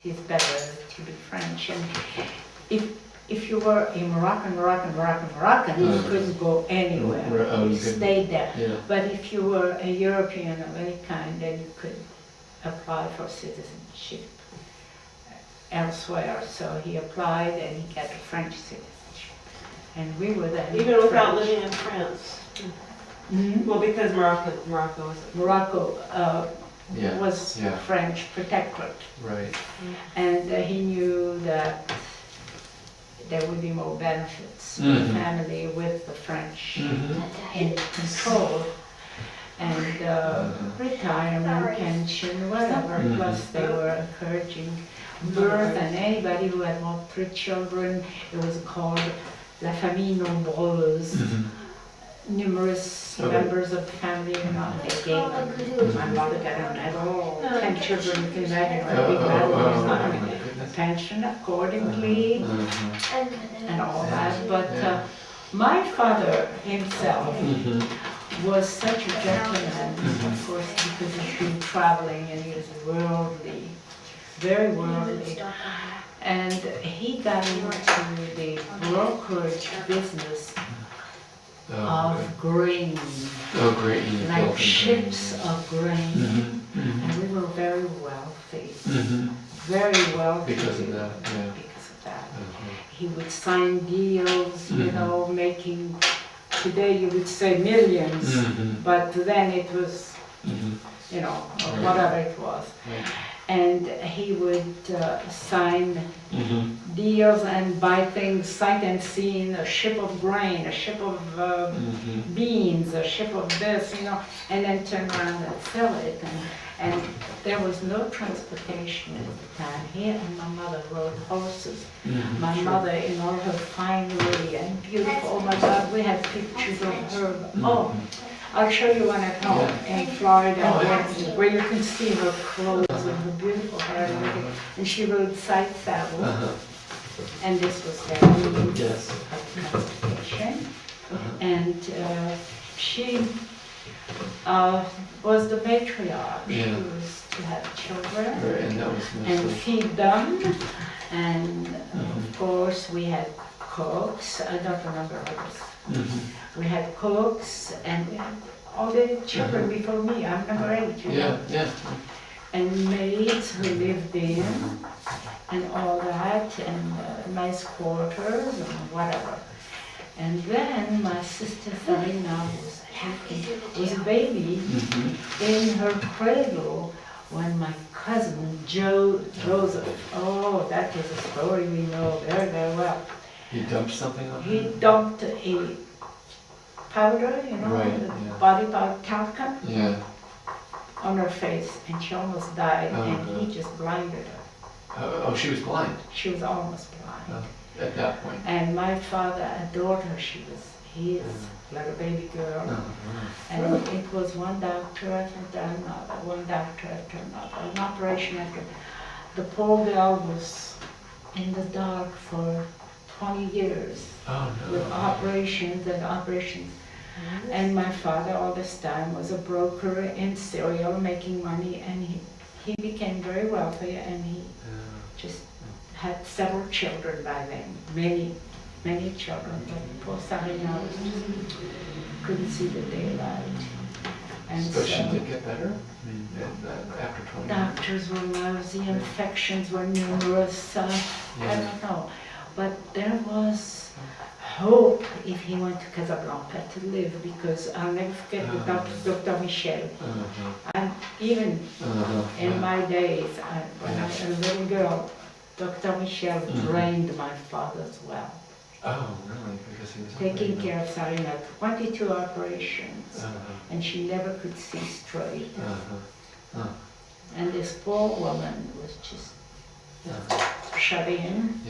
it's better to be French. And if you were a Moroccan, you couldn't go anywhere. You stayed there. Yeah. But if you were a European of any kind, then you could apply for citizenship elsewhere. So he applied and he got a French citizenship. And we were then Even without living in France? Mm-hmm. Well, because Morocco was French protectorate. Right. And he knew that there would be more benefits for the family with the French in control. And retirement, pension, whatever. Plus they were encouraging birth, and anybody who had more 3 children, it was called la famille nombreuse. Numerous members of the family, you know, they gave them. My mother got a medal, 10 children, you can imagine what a big medal was. A pension accordingly, and all that. But my father himself was such a gentleman, of course, because he's been traveling and he was worldly, very worldly. And he got into the brokerage business of grain, like ships of grain, and we were very wealthy, very wealthy because of that. Yeah. Because of that, he would sign deals, you know, making. Today you would say millions, but then it was, you know, whatever it was. And he would sign deals and buy things sight unseen, a ship of grain, a ship of beans, a ship of this, you know, and then turn around and sell it. And there was no transportation at the time. He and my mother rode horses. My mother in all her finery and beautiful, oh my God, we had pictures of her. Oh, I'll show you one at home in Florida, where you can see her clothes and her beautiful hair and everything. And she rode side saddle, and this was their means of transportation. And she was the matriarch. She was to have children and feed them. And of course we had cooks. I don't remember others. We had cooks and all the children before me. I'm number 8, you know. And maids who lived in and all that, and nice quarters and whatever. And then my sister Sarina was a baby in her cradle when my cousin Joseph, oh, that is a story we know very, very well. He dumped something on her? He dumped a powder, you know, body powder, talcum, on her face, and she almost died, and he just blinded her. Oh, she was blind? She was almost blind. At that point? And my father adored her. She was his little baby girl. And it was one doctor after another, one doctor after another, an operation after. The poor girl was in the dark for 20 years with operations and operations. And my father all this time was a broker in cereal making money, and he became very wealthy, and he just had several children by then, many children, but poor Sarina just couldn't see the daylight. And so she did get better? I mean, after 20 years? Doctors were lousy, infections were numerous, I don't know. But there was hope if he went to Casablanca to live, because I'll never forget the Dr. Michel. And even in my days, when I was a little girl, Dr. Michel drained my father's well. Oh, really? Because he was taking care of Sarina, 22 operations, and she never could see straight. And this poor woman was just shut in.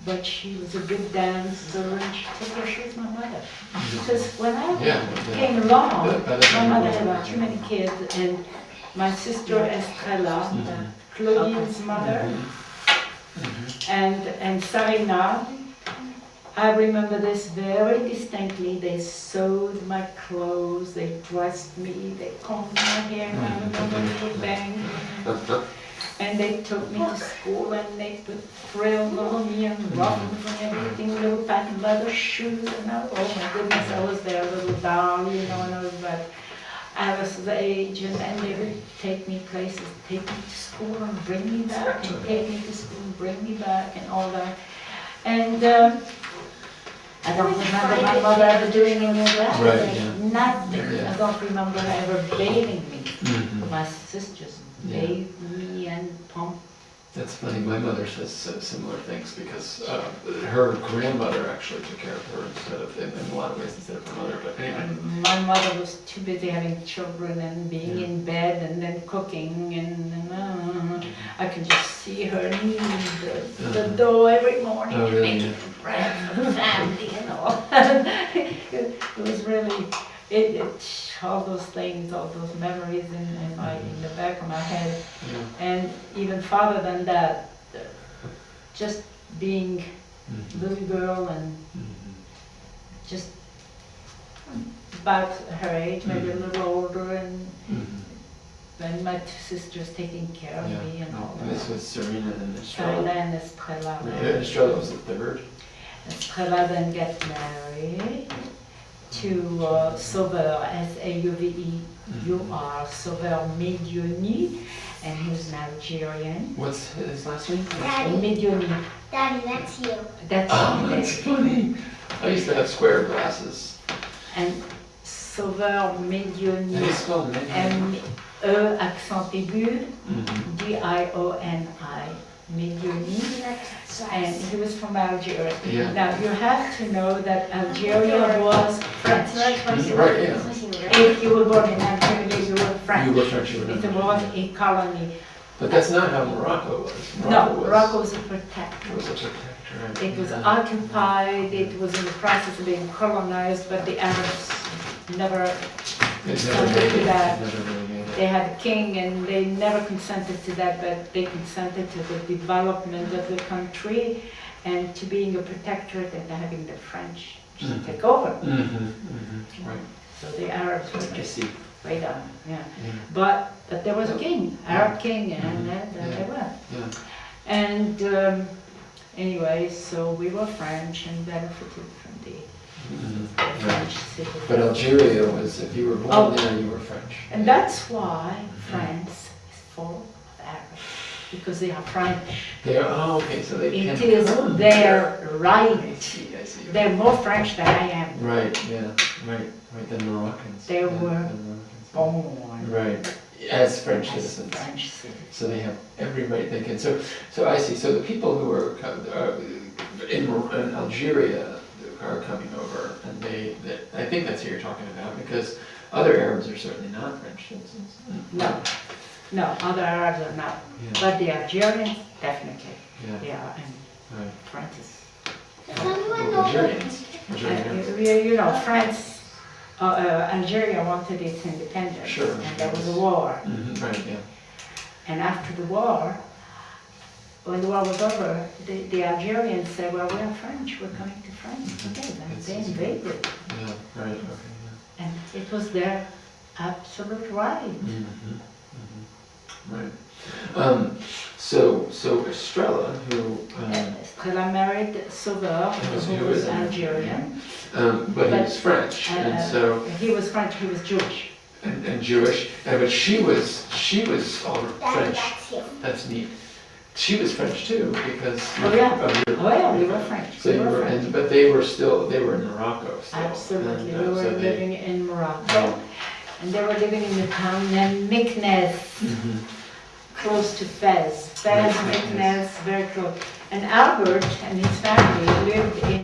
But she was a good dancer, and she took her, she was my mother. Because when I came along, my mother had about too many kids, and my sister Estrella, Claudine's mother, and Sarina, I remember this very distinctly. They sewed my clothes, they dressed me, they combed my hair, and I remember the bang. And they took me to school and they put frills on me and ruffles and everything, little patent leather shoes and oh my goodness, I was their little doll, you know, and I was about Alice's age and they would take me places, take me to school and bring me back and take me to school and bring me back and all that. And I don't remember my mother ever doing any of that. Right, yeah. Nothing. Yeah. I don't remember her ever bathing me. Mhm. My sisters Yeah. bathed me and pumped. That's funny, my mother says similar things because her grandmother actually took care of her instead of, in a lot of ways, instead of her mother, but anyway. My mother was too busy having children and being Yeah. in bed and then cooking and I can just see her kneading the dough every morning, Oh, really? making bread for the family and all. It was really, all those things, all those memories in the back of my head. Yeah. And even farther than that, just being Mhm. little girl and Mhm. just about her age, maybe a little older, and Mhm. then my two sisters taking care of me and all And this that. was Serena and Estrella. Serena and Estrella. Yeah, Estrella was the third. Estrella then get married to Sauveur, S-A-U-V-E-U-R, Sauveur Medioni, and he was an Algerian. What's his last name? Daddy. Medioni, Daddy, that's you. that's Oh, that's funny. I used to have square glasses. and Sauveur Medioni, How do you spell name? M-E accent aigu, Mhm. D-I-O-N-I, Medioni. And he was from Algeria. Yeah. Now, you have to know that Algeria was French. Right, yeah. If you were born in Algeria, you were You French. were French, you were It French. was a colony. But that's not how Morocco was. No, was- Morocco was a It protectorate. was a protectorate. It was Yeah. occupied, it was in the process of being colonized, but the Arabs never, It never made it. that. It never really made it. they had a king and they never consented to that, but they consented to the development of the country and to being a protectorate and having the French just Mhm. take over. Mhm, mhm. Right, So the Arabs were I just see. way down, yeah. Yeah, But there was a king, Arab king, and Mhm. they were. yeah. And anyway, so we were French and benefited from the Mhm. French But civil. Algeria was, if you were Oh. born there, you were French. And that's why France is full of Arabs, because they are French. They're, oh, okay, so they It can is come their there. right. I see, I see. They're more French than I am. Right, yeah, right, the Moroccans. They Yeah, were the Moroccans. Born Right, as French as citizens. French citizens. So they have every right they can. So I see. So the people who are in Algeria are coming over, and I think that's who you're talking about, because other Arabs are certainly not French citizens. No, other Arabs are not, Yeah, but the Algerians, definitely, yeah, they are, and right. France is. Well, Algerians. Algerians. You know, France, Algeria wanted its independence. Sure. And there was a war. Mhm, right, yeah. And after the war, when the war was over, the Algerians said, well, we are French, we're coming to France. Okay, then It's they easy. invaded. Yeah, right, okay, yeah. And it was their absolute right. Mhm, mhm. Right. So Estrella, who, Estrella married Sauveur, who was Algerian. but he was French, and so, He was French, he was Jewish. and Jewish, but she was all Daddy, French. that's you. That's neat. She was French too, because. Oh, yeah. of your- Oh, yeah, we were French. So We you were were, French. but they were in Morocco still. Absolutely, And, we so were they- living in Morocco. And they were living in the town named Meknes, Mhm. close to Fez. Fez, Right, Meknes, very close. And Albert and his family lived in